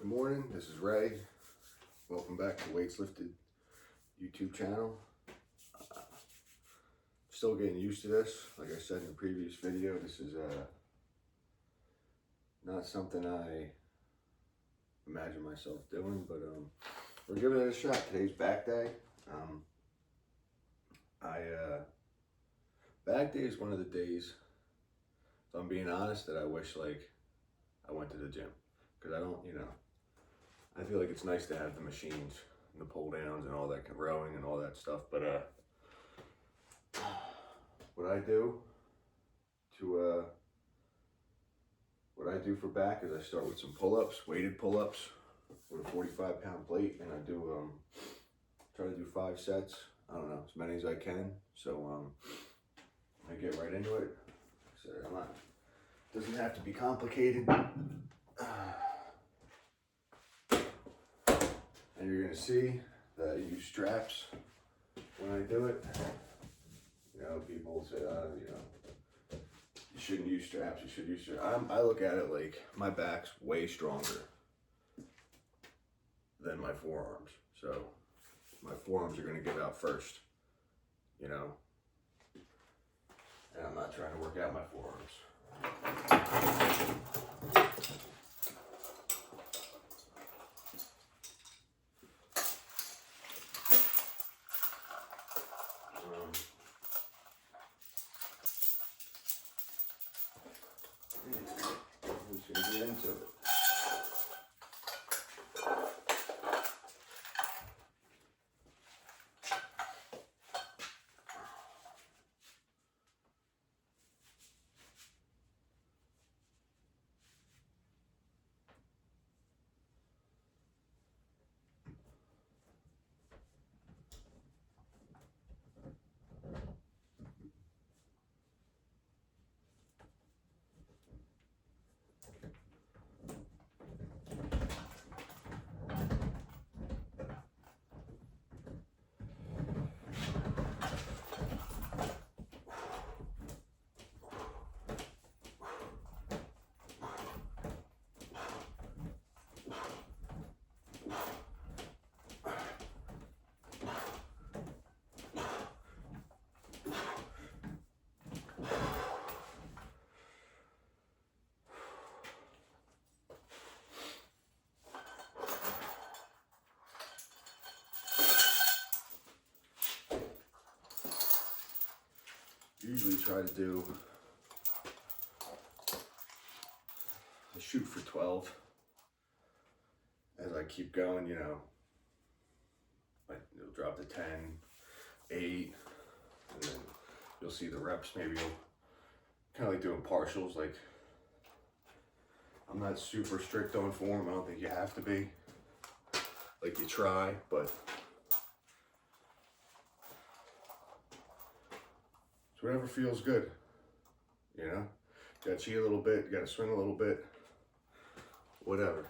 Good morning, this is Ray. Welcome back to Weights Lifted YouTube channel. Still getting used to this. Like I said in the previous video, this is not something I imagine myself doing, but we're giving it a shot. Today's back day. Back day is one of the days, if I'm being honest, that I wish like I went to the gym, because I don't, I feel like it's nice to have the machines and the pull downs and all that rowing and all that stuff. But what I do for back is I start with some pull-ups, weighted pull-ups with a 45-pound plate, and I do try to do 5 sets. I don't know, as many as I can. So I get right into it. So doesn't have to be complicated. And you're gonna see that I use straps when I do it. People say, you shouldn't use straps, you should use straps. I look at it like my back's way stronger than my forearms. So my forearms are gonna give out first, and I'm not trying to work out my forearms. I'm just gonna get into it. Usually try to do I shoot for 12 as I keep going, like you'll drop to 10, 8, and then you'll see the reps. Maybe you'll kind of like doing partials. Like, I'm not super strict on form. I don't think you have to be. Like, you try, but it's whatever feels good, You gotta cheat a little bit, you gotta swing a little bit, whatever.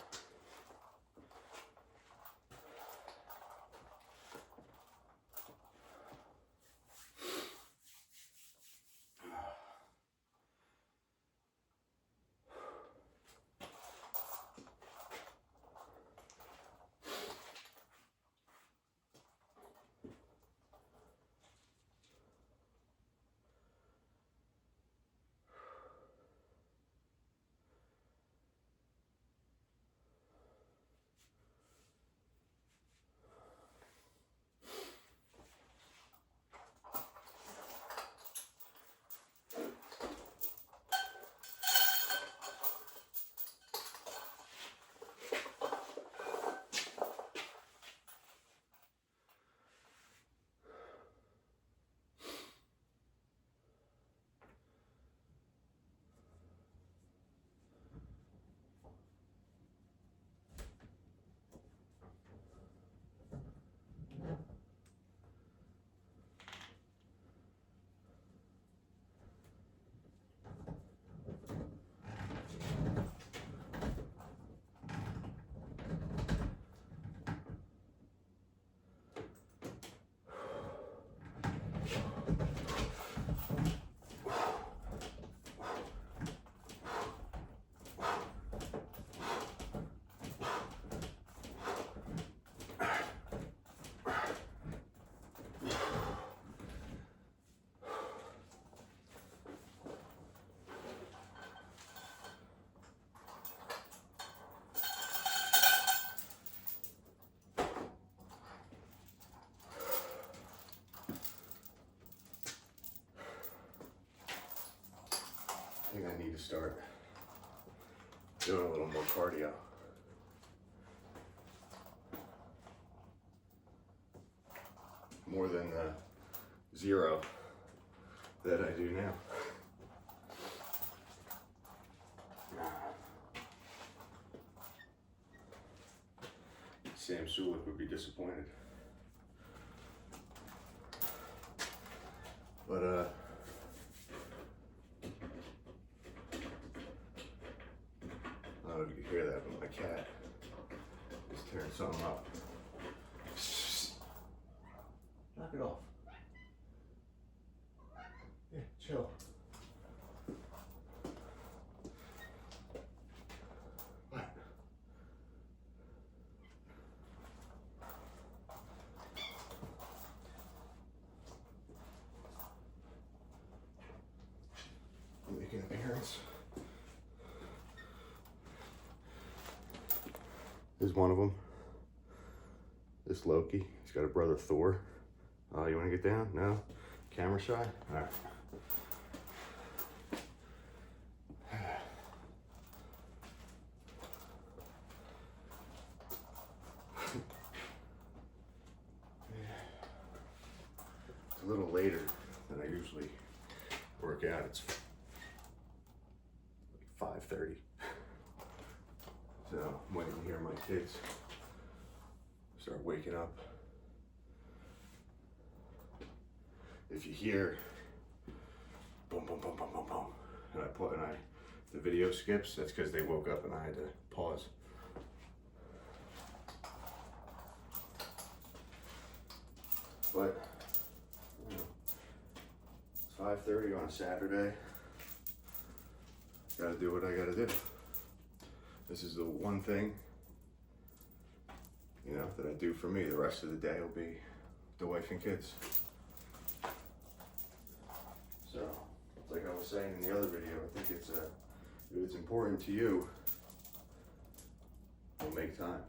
think I need to start doing a little more cardio. More than the 0 that I do now. Sam Sulik would be disappointed. But I don't know if you can hear that, but my cat is tearing something up. Knock it off. Yeah, chill. What? Making an appearance. Here's one of them. This Loki. He's got a brother Thor. You want to get down? No? Camera shy? All right. It's a little later than I usually work out. It's like 5:30. So I'm waiting to hear my kids start waking up. If you hear boom, boom, boom, boom, boom, boom, and the video skips, that's because they woke up and I had to pause. But, you know, it's 5:30 on a Saturday. Gotta do what I gotta do. This is the one thing, you know, that I do for me. The rest of the day will be the wife and kids. So, like I was saying in the other video, I think if it's important to you, we'll make time.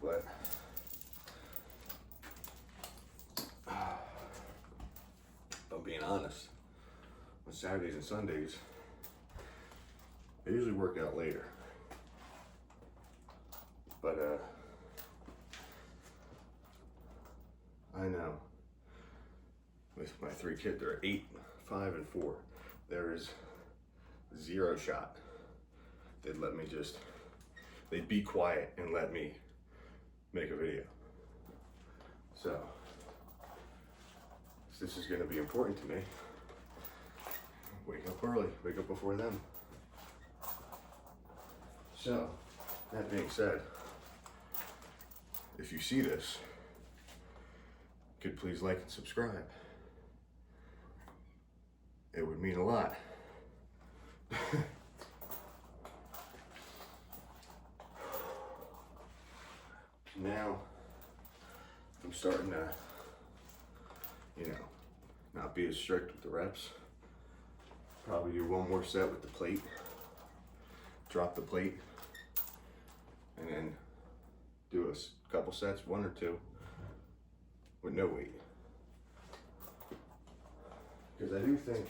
But if I'm being honest, on Saturdays and Sundays, I usually work out later. But I know with my 3 kids, they're 8, 5, and 4. There is 0 shot they'd let me they'd be quiet and let me make a video. So this is going to be important to me. Wake up early, wake up before them. So that being said, if you see this, could please like and subscribe. It would mean a lot. Now I'm starting to, you know, not be as strict with the reps. Probably do one more set with the plate, drop the plate, and then do a couple sets, 1 or 2, with no weight. Because I do think,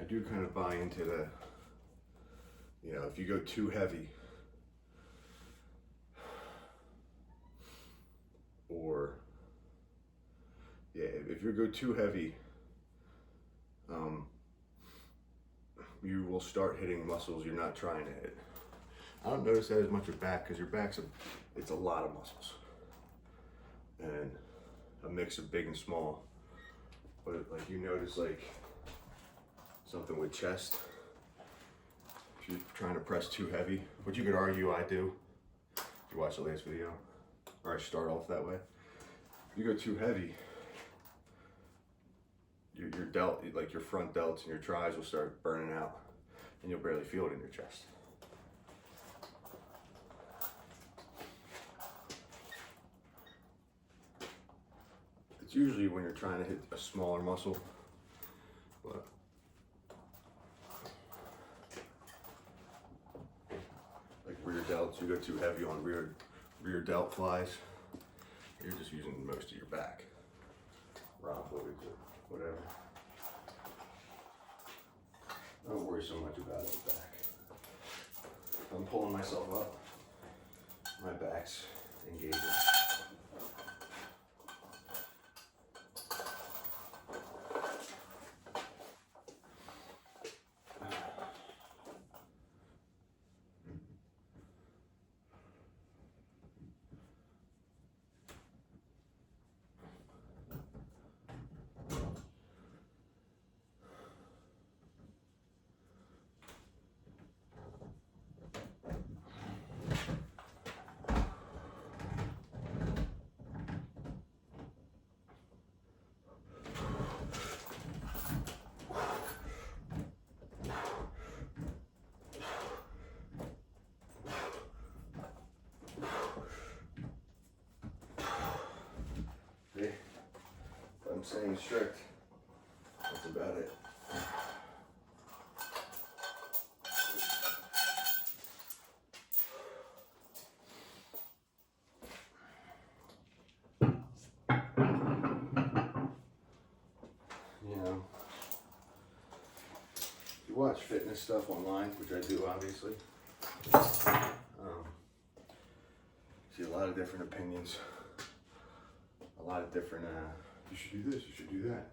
I do kind of buy into the, you know, if you go too heavy, Yeah, if you go too heavy, you will start hitting muscles you're not trying to hit. I don't notice that as much with back because your back's it's a lot of muscles and a mix of big and small. But like you notice like something with chest, if you're trying to press too heavy, which you could argue I do. If you watch the last video, or I start off that way. If you go too heavy, your delt, like your front delts and your tris will start burning out and you'll barely feel it in your chest. It's usually when you're trying to hit a smaller muscle, but like rear delts, you go too heavy on rear delt flies, you're just using most of your back. Rhomboids or whatever. Don't worry so much about it back. If I'm pulling myself up, my back's engaging. I'm staying strict. That's about it. You know, if you watch fitness stuff online, which I do obviously, see a lot of different opinions, a lot of different you should do this, you should do that.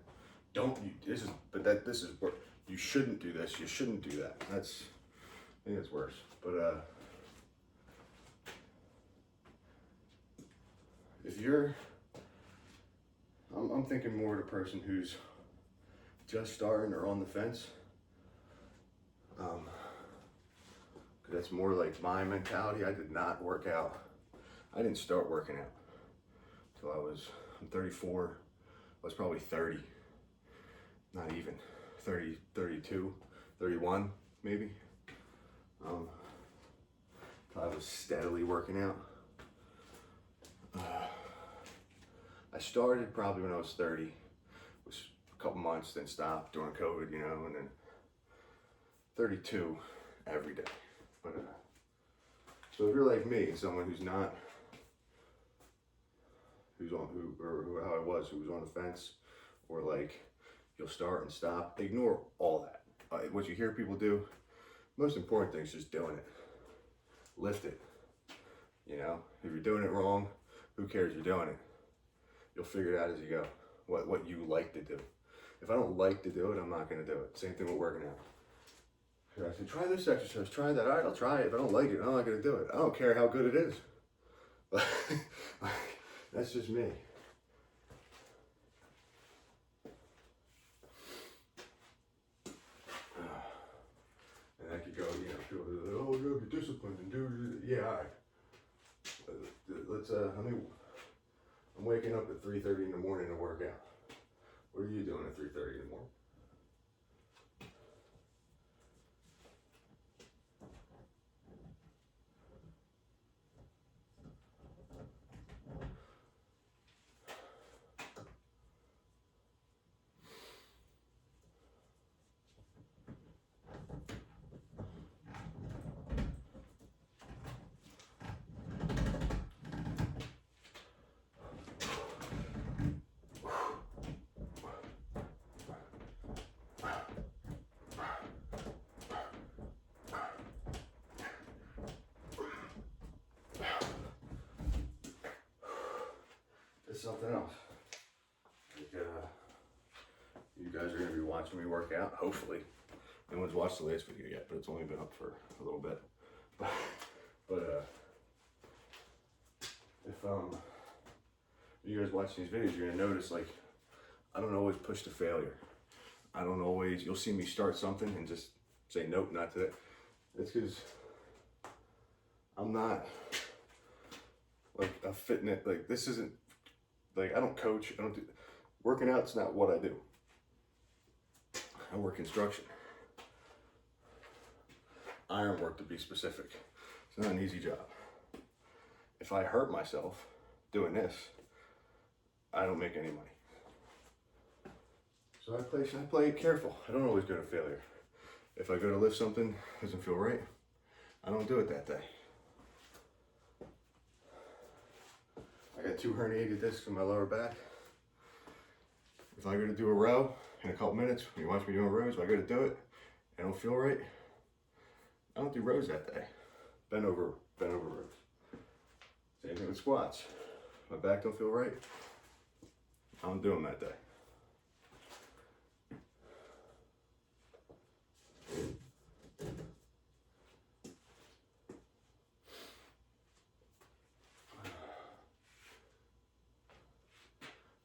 This is where you shouldn't do this, you shouldn't do that. I think it's worse. But if you're, I'm thinking more of a person who's just starting or on the fence. That's more like my mentality. I did not work out. I didn't start working out till I'm 34. I was probably 30, not even 30, 32, 31 maybe. I was steadily working out. I started probably when I was 30. It was a couple months, then stopped during COVID, you know, and then 32 every day. But so if you're like me, someone who's not, or how I was, who was on the fence, or like you'll start and stop, ignore all that. What you hear people do, most important thing is just doing it. Lift it. You know, if you're doing it wrong, who cares? You're doing it. You'll figure it out as you go. What you like to do. If I don't like to do it, I'm not going to do it. Same thing with working out. I said, try this exercise, try that. All right, I'll try it. If I don't like it, I'm not going to do it. I don't care how good it is. That's just me. And I could go, you know, people are like, oh, you gotta be disciplined and do, yeah, all right. Let's, I'm waking up at 3:30 in the morning to work out. What are you doing at 3:30 in the morning? Something else. you guys are gonna be watching me work out, hopefully. No one's watched the last video yet, but it's only been up for a little bit. But if you guys watch these videos, you're gonna notice, like, I don't always push to failure. I don't always, you'll see me start something and just say, nope, not today. It's because I'm not like a fitness, like this isn't, like I don't coach, I don't do, working out's not what I do. I work construction. Iron work, to be specific. It's not an easy job. If I hurt myself doing this, I don't make any money. So I play it careful. I don't always go to failure. If I go to lift something, doesn't feel right, I don't do it that day. I got 2 herniated discs in my lower back. If I go to do a row in a couple minutes, when you watch me doing rows, if I go to do it, I don't feel right, I don't do rows that day. Bend over rows. Same thing with squats. My back don't feel right, I don't do them that day.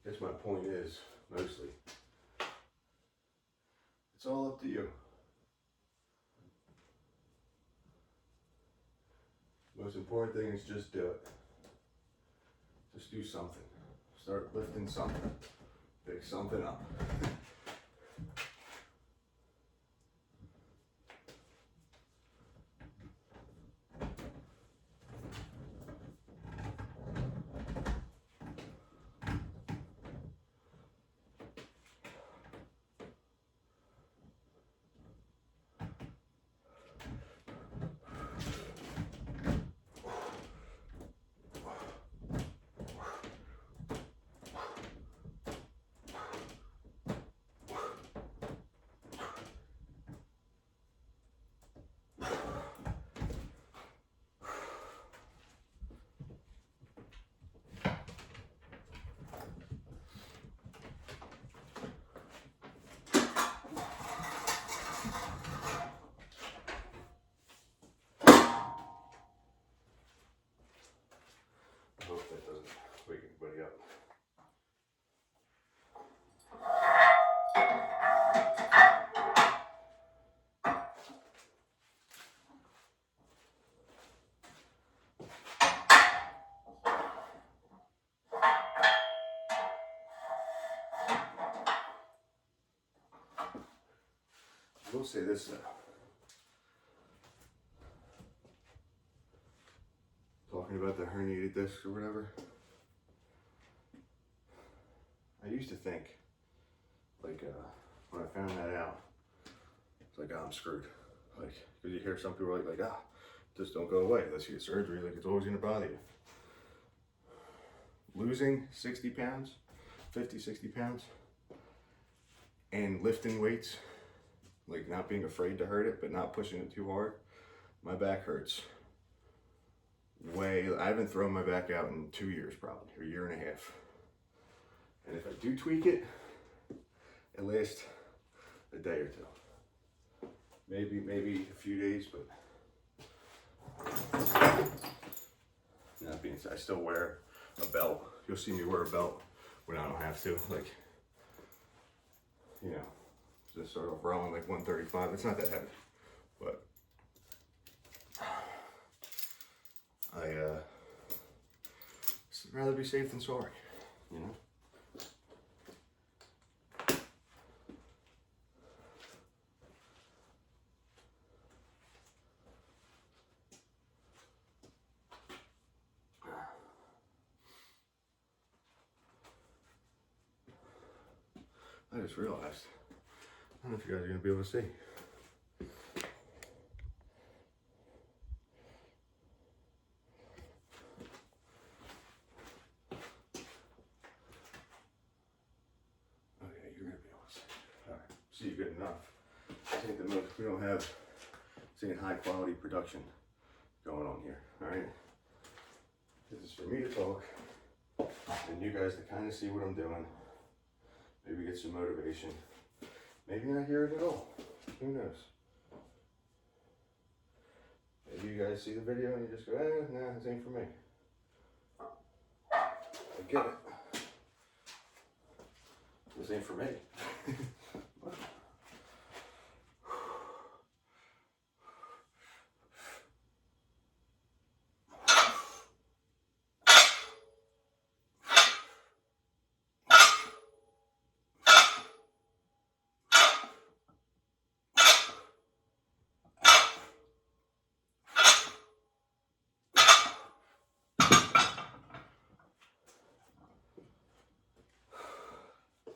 I guess my point is, mostly, it's all up to you. Most important thing is just do it. Just do something. Start lifting something. Pick something up. I hope that doesn't wake anybody up. I will say this though. Talking about the herniated discs or whatever. I used to think, like, when I found that out, it's like, oh, I'm screwed. Like, because you hear some people like, just don't go away unless you get surgery. Like, it's always gonna bother you. Losing 60 pounds, 50, 60 pounds, and lifting weights, like not being afraid to hurt it, but not pushing it too hard, my back hurts. I haven't thrown my back out in 2 years probably, or a year and a half. And if I do tweak it, it lasts a day or two. Maybe a few days, but that being said, I still wear a belt. You'll see me wear a belt when I don't have to. Like, you know, just start off rowing like 135. It's not that heavy, but I'd rather be safe than sorry, you know? I just realized, I don't know if you guys are gonna be able to see. Okay, you're gonna be able to see. All right, see you good enough. This ain't the most, we don't have, this ain't high quality production going on here, all right? This is for me to talk, and you guys to kind of see what I'm doing. Maybe get some motivation. Maybe not hear it at all. Who knows? Maybe you guys see the video and you just go, nah, this ain't for me. I get it. This ain't for me. But,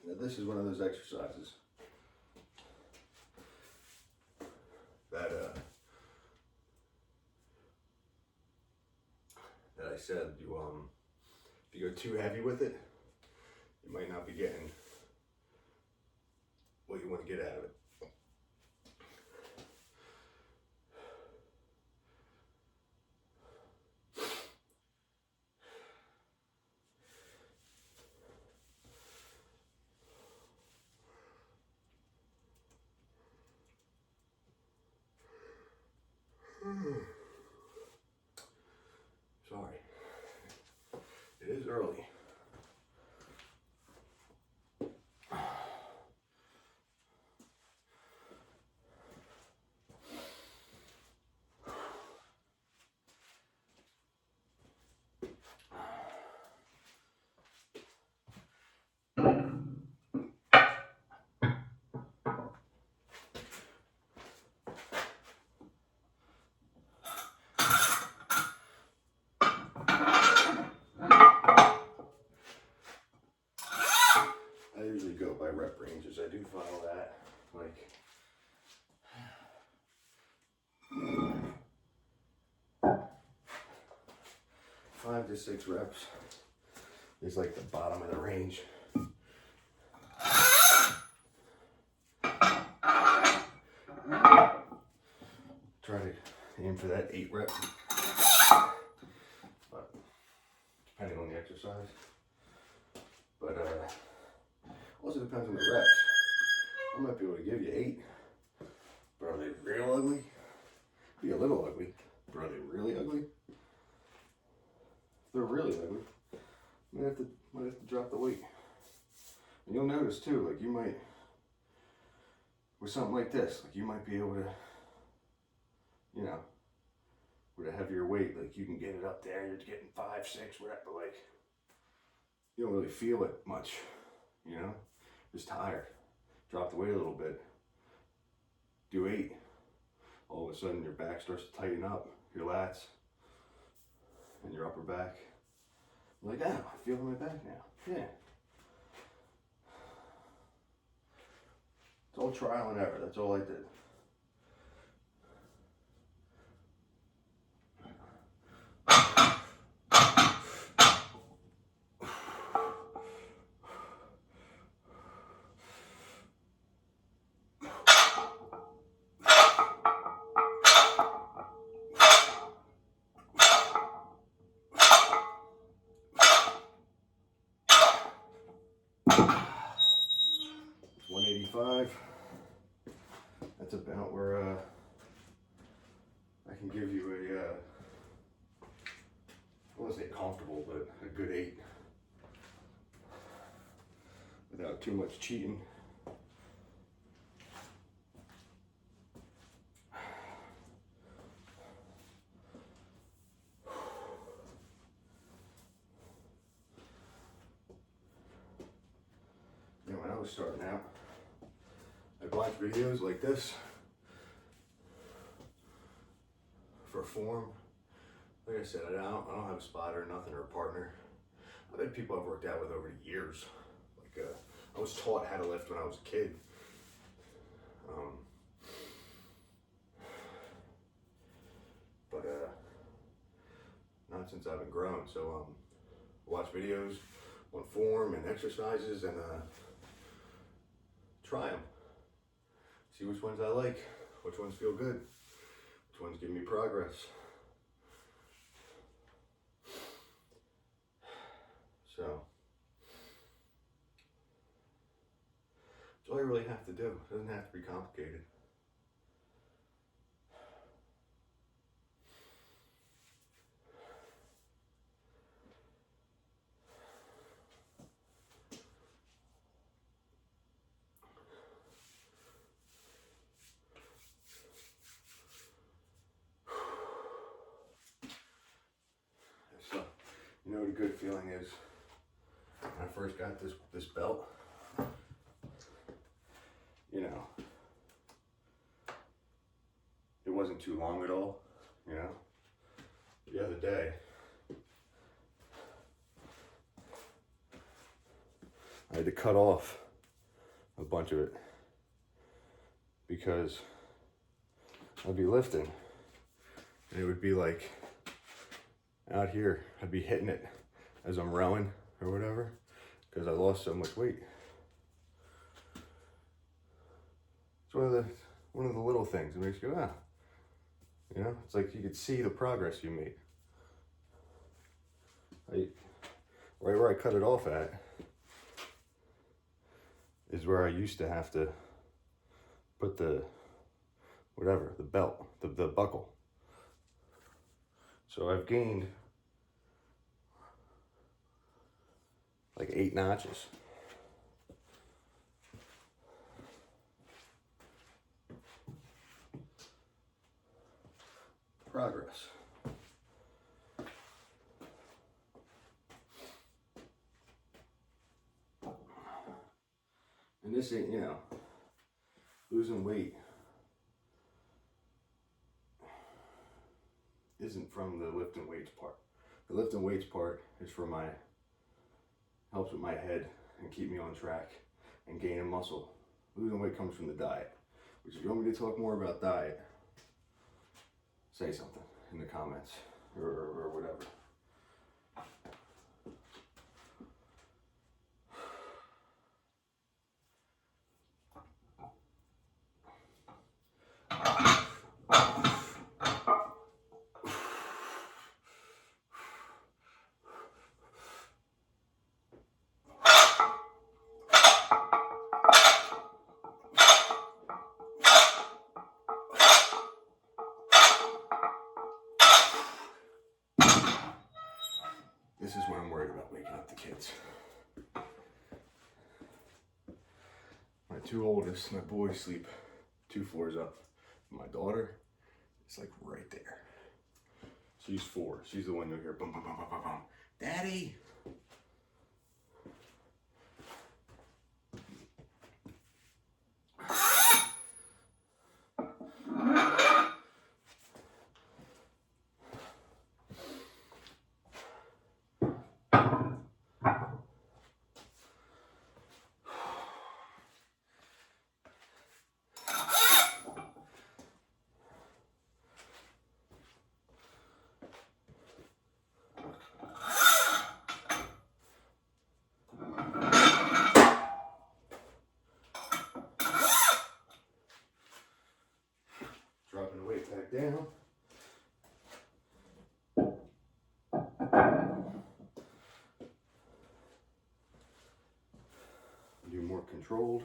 now this is one of those exercises that that I said if you go too heavy with it, you might not be getting what you want to get out of it. Sorry. It is early. I usually go by rep ranges. I do follow that. Like, five to 6 reps is like the bottom of the range. Try to aim for that 8 rep, but depending on the exercise. But also depends on the reps. I might be able to give you 8, but are they real ugly? Be a little ugly, but are they really ugly? If they're really ugly, might have to drop the weight. And you'll notice too, like you might, with something like this, like you might be able to, you know, with a heavier weight, like you can get it up there, you're getting 5, 6, whatever, but like, you don't really feel it much, you know, just tired. Drop the weight a little bit, do 8. All of a sudden your back starts to tighten up, your lats, and your upper back. You're like, oh, I feel my back now. Yeah. It's all trial and error. That's all I did. That's about where I can give you a, I won't say comfortable, but a good 8 without too much cheating. And when I was starting out, I'd watch videos like this for form. Like I said, I don't have a spotter, nothing, or a partner. I've had people I've worked out with over the years. Like I was taught how to lift when I was a kid. But not since I've been grown. So watch videos on form and exercises and try them. See which ones I like, which ones feel good, which ones give me progress. So, That's all you really have to do. It doesn't have to be complicated. So, you know what a good feeling is? When I first got this belt, you know, it wasn't too long at all, you know. The other day, I had to cut off a bunch of it because I'd be lifting and it would be like out here, I'd be hitting it as I'm rowing or whatever because I lost so much weight. It's one of the little things that makes you go, you know, it's like you could see the progress you made. Right where I cut it off at is where I used to have to put the belt, the buckle. So I've gained like 8 notches. Progress. And this ain't, you know, losing weight isn't from the lifting weights part. The lifting weights part is for helps with my head and keep me on track and gaining muscle. Losing weight comes from the diet, which if you want me to talk more about diet, say something in the comments or whatever. This is when I'm worried about waking up the kids. My 2 oldest, my boys sleep 2 floors up. My daughter is like right there. She's 4. She's the one you'll hear bum bum bum bum bum bum. Daddy! Dropping the weight back down. Do more controlled.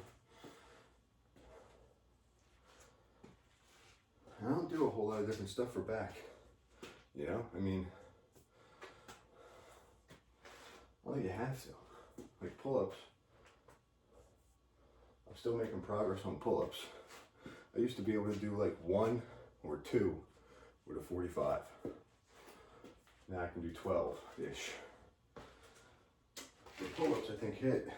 I don't do a whole lot of different stuff for back. You know, I mean, well, you have to. Like pull-ups. I'm still making progress on pull-ups. I used to be able to do like 1 or 2 with a 45. Now I can do 12-ish. The pull-ups I think hit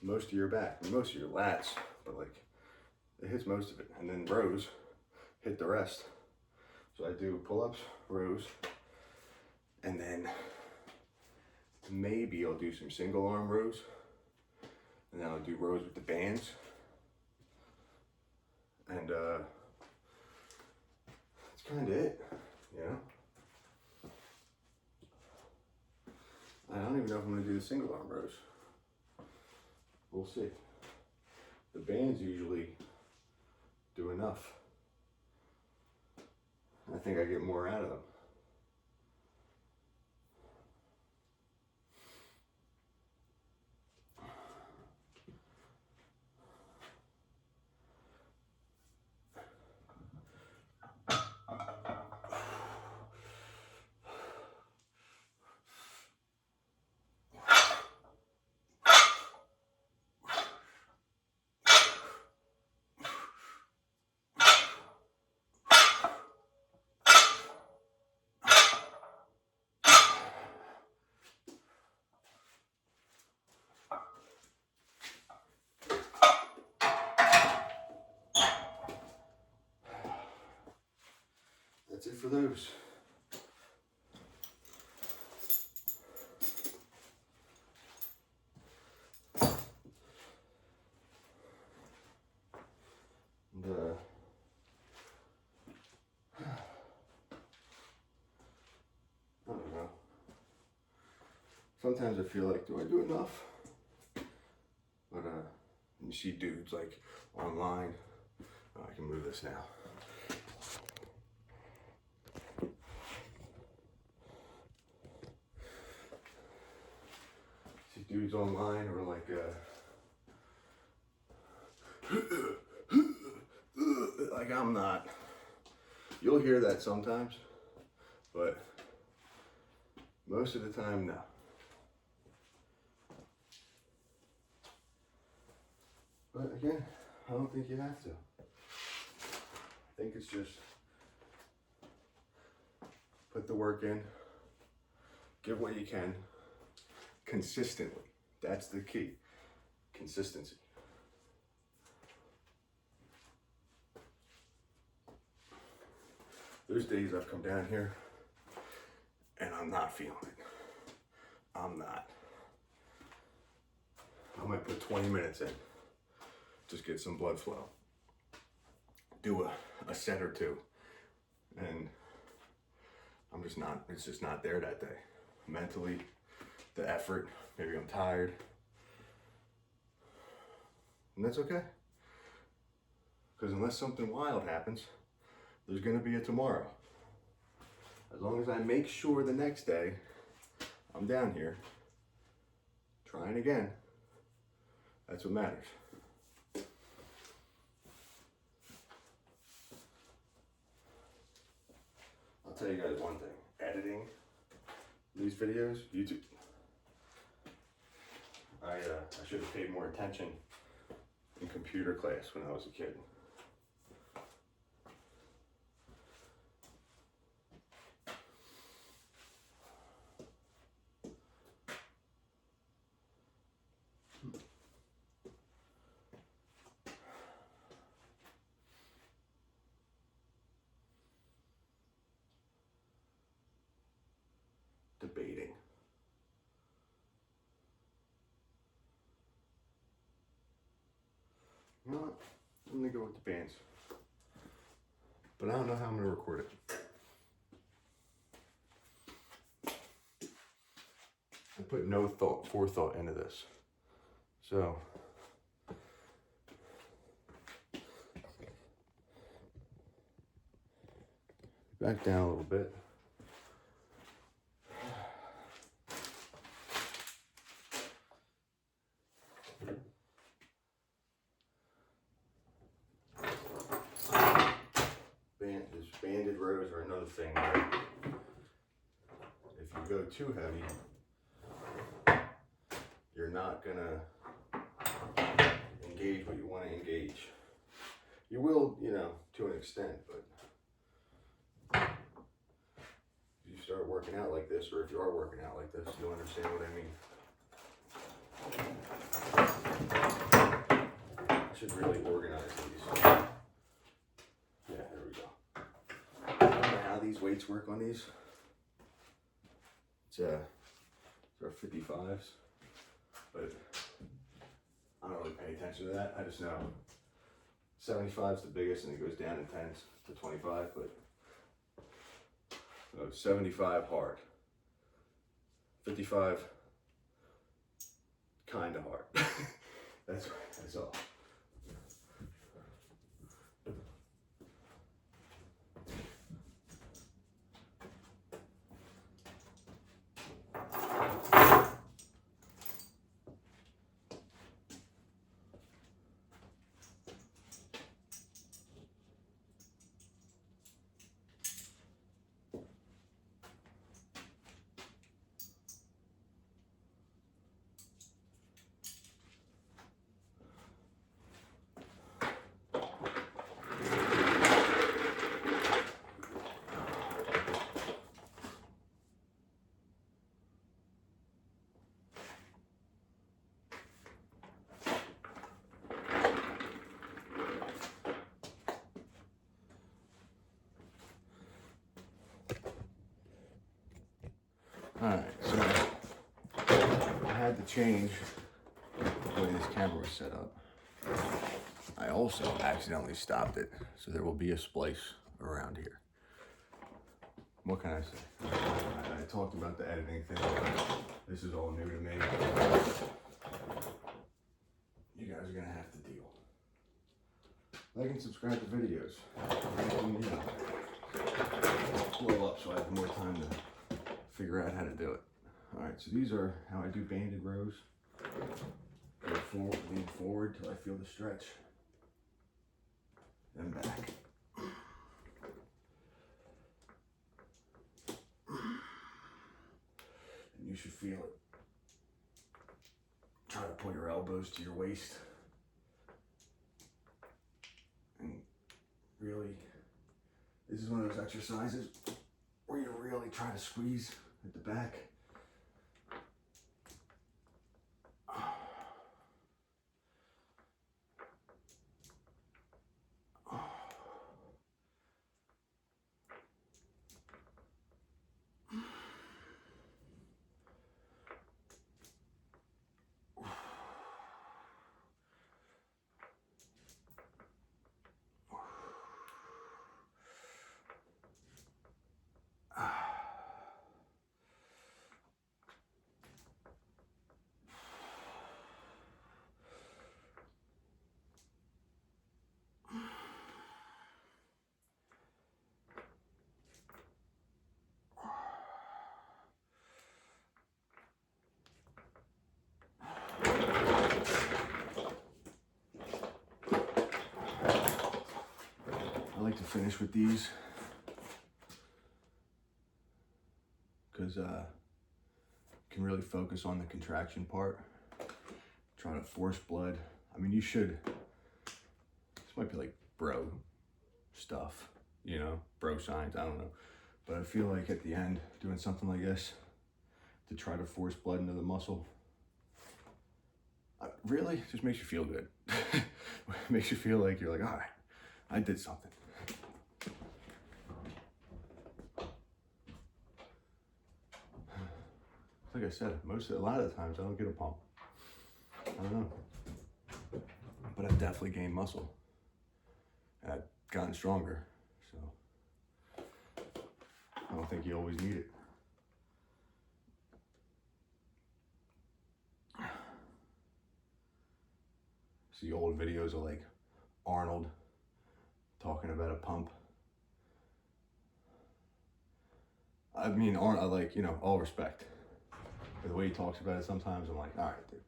most of your back, most of your lats, but like it hits most of it. And then rows hit the rest. So I do pull-ups, rows, and then maybe I'll do some single arm rows. And then I'll do rows with the bands. And that's kind of it, you know? I don't even know if I'm going to do the single arm rows. We'll see. The bands usually do enough. I think I get more out of them. That's it for those. And, I don't know. Sometimes I feel like, do I do enough? But you see dudes like online. Oh, I can move this now. See dudes online who are like, like I'm not. You'll hear that sometimes, but most of the time, no. But again, I don't think you have to. I think it's just put the work in, give what you can, consistently. That's the key, consistency. There's days I've come down here and I'm not feeling it. I'm not. I might put 20 minutes in, just get some blood flow. Do a set or two, and I'm just not, it's just not there that day. Mentally, the effort, maybe I'm tired. And that's okay. Because unless something wild happens, there's gonna be a tomorrow. As long as I make sure the next day I'm down here trying again, that's what matters. I'll tell you guys one thing, editing these videos, YouTube, I should have paid more attention in computer class when I was a kid. Debating. You know what? I'm gonna go with the bands. But I don't know how I'm gonna record it. I put no forethought into this. So back down a little bit. Banded rows are another thing where if you go too heavy, you're not gonna engage what you want to engage. You will, you know, to an extent, but if you start working out like this, or if you are working out like this, you'll understand what I mean. I should really organize these. Yeah, there we go. I don't know how these weights work on these. It's our 55s, but I don't really pay attention to that. I just know 75 is the biggest and it goes down in 10s to 25, but 75 hard, 55 kind of hard. That's all. Alright, so I had to change the way this camera was set up. I also accidentally stopped it, so there will be a splice around here. What can I say? I talked about the editing thing. This is all new to me. You guys are gonna have to deal. Like and subscribe to videos. Blow up so I have more time to figure out how to do it. Alright, so these are how I do banded rows. Go forward, lean forward till I feel the stretch. Then back. And you should feel it. Try to pull your elbows to your waist. And really, this is one of those exercises where you really try to squeeze at the back. I like to finish with these because you can really focus on the contraction part. Try to force blood. I mean, you should. This might be like bro stuff, you know, bro science, I don't know. But I feel like at the end, doing something like this to try to force blood into the muscle, really just makes you feel good. Makes you feel like you're like, all right, I did something. Like I said, a lot of the times I don't get a pump. I don't know. But I've definitely gained muscle. And I've gotten stronger. So I don't think you always need it. See old videos of like Arnold talking about a pump. I mean, like, you know, all respect. The way he talks about it sometimes, I'm like, all right, dude.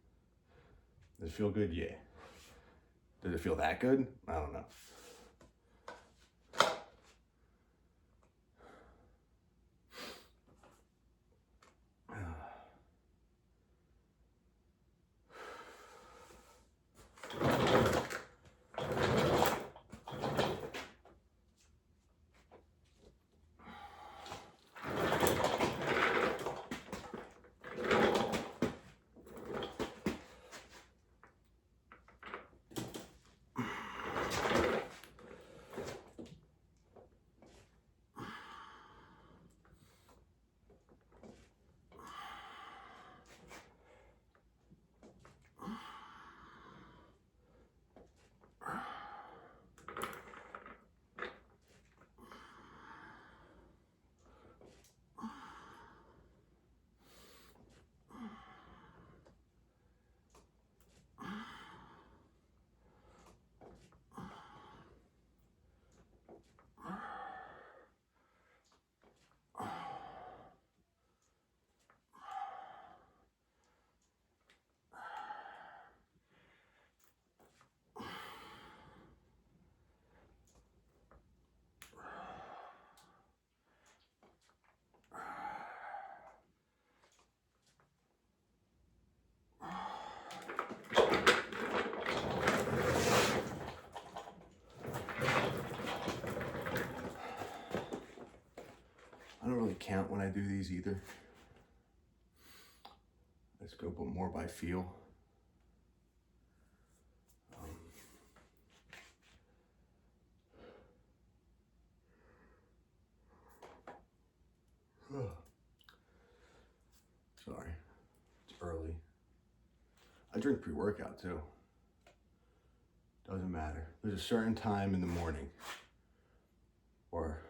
Does it feel good? Yeah. Does it feel that good? I don't know. I don't really count when I do these either. Let's go, but more by feel. I drink pre-workout too. Doesn't matter. There's a certain time in the morning, or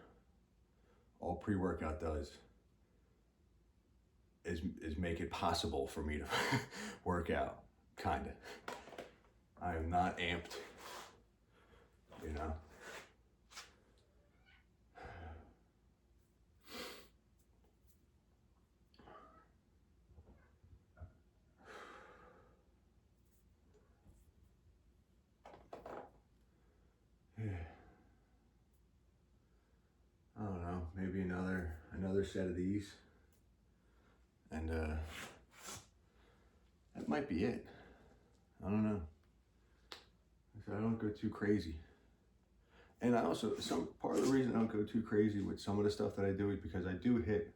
all pre-workout does is make it possible for me to work out, kind of. I am not amped, you know. I don't know, maybe another set of these, and that might be it. I don't know. So I don't go too crazy. And I also, some part of the reason I don't go too crazy with some of the stuff that I do is because I do hit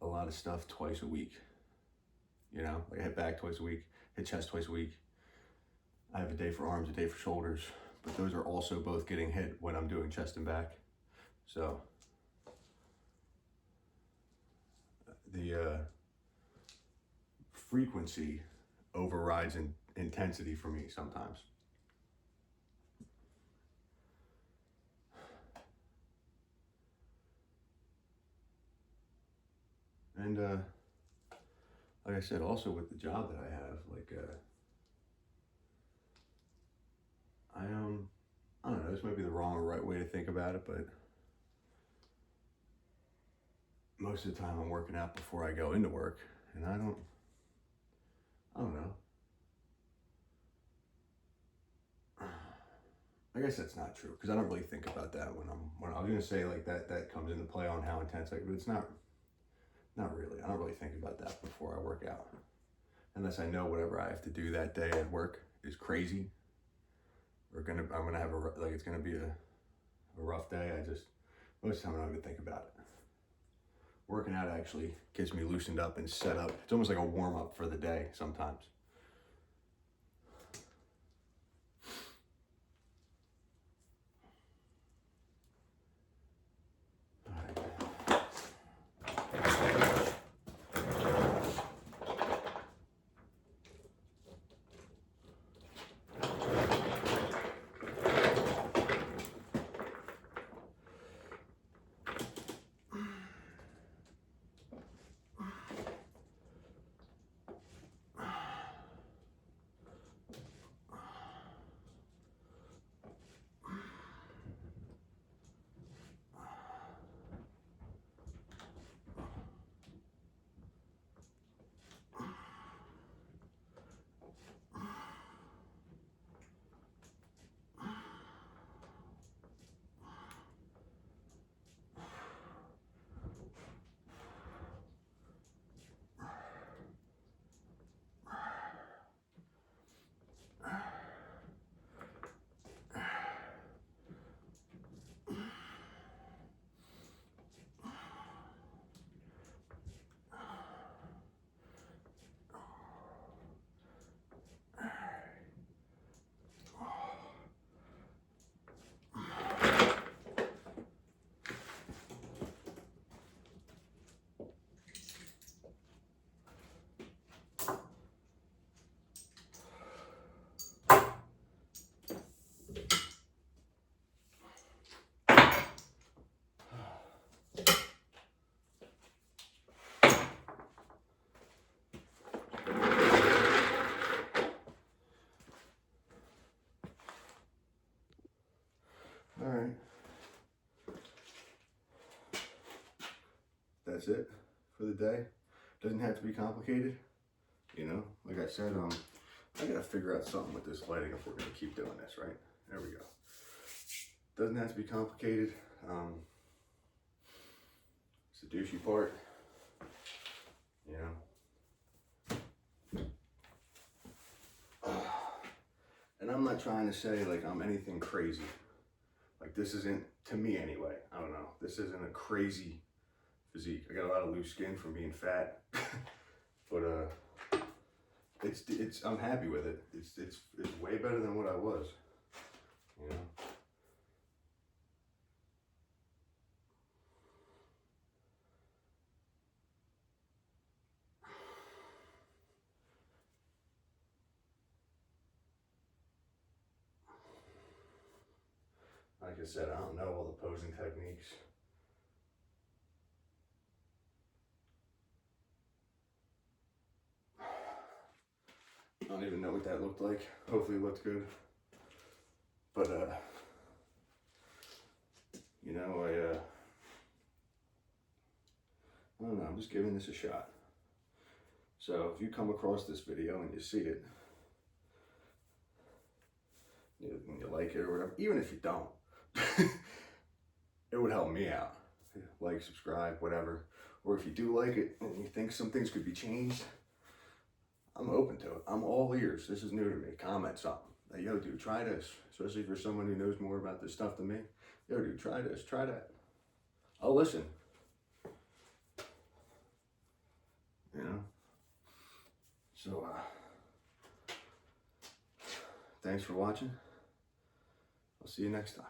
a lot of stuff twice a week. You know, like I hit back twice a week, hit chest twice a week. I have a day for arms, a day for shoulders, but those are also both getting hit when I'm doing chest and back. So the frequency overrides in intensity for me sometimes. And like I said, also with the job that I have, like I don't know, this might be the wrong or right way to think about it, but most of the time I'm working out before I go into work, and I don't know. I guess that's not true, because I don't really think about that when I was gonna say like that comes into play on how intense but it's not really. I don't really think about that before I work out, unless I know whatever I have to do that day at work is crazy, or I'm gonna have it's gonna be a rough day. Most of the time I don't even think about it. Working out actually gets me loosened up and set up. It's almost like a warm up for the day sometimes. All right. That's it for the day. Doesn't have to be complicated. You know, like I said, I gotta figure out something with this lighting if we're gonna keep doing this, right? There we go. Doesn't have to be complicated. It's the douchey part, you know. And I'm not trying to say like I'm anything crazy. Like this isn't, to me anyway, I don't know. This isn't a crazy physique. I got a lot of loose skin from being fat, but I'm happy with it. It's way better than what I was, you know. I said, I don't know all the posing techniques. I don't even know what that looked like. Hopefully it looked good. But, you know, I don't know, I'm just giving this a shot. So if you come across this video and you see it, you like it or whatever, even if you don't, it would help me out. Like, subscribe, whatever. Or if you do like it and you think some things could be changed, I'm open to it. I'm all ears. This is new to me. Comment something. Like, yo, dude, try this. Especially for someone who knows more about this stuff than me. Yo, dude, try this, try that. I'll listen. You know? So, thanks for watching. I'll see you next time.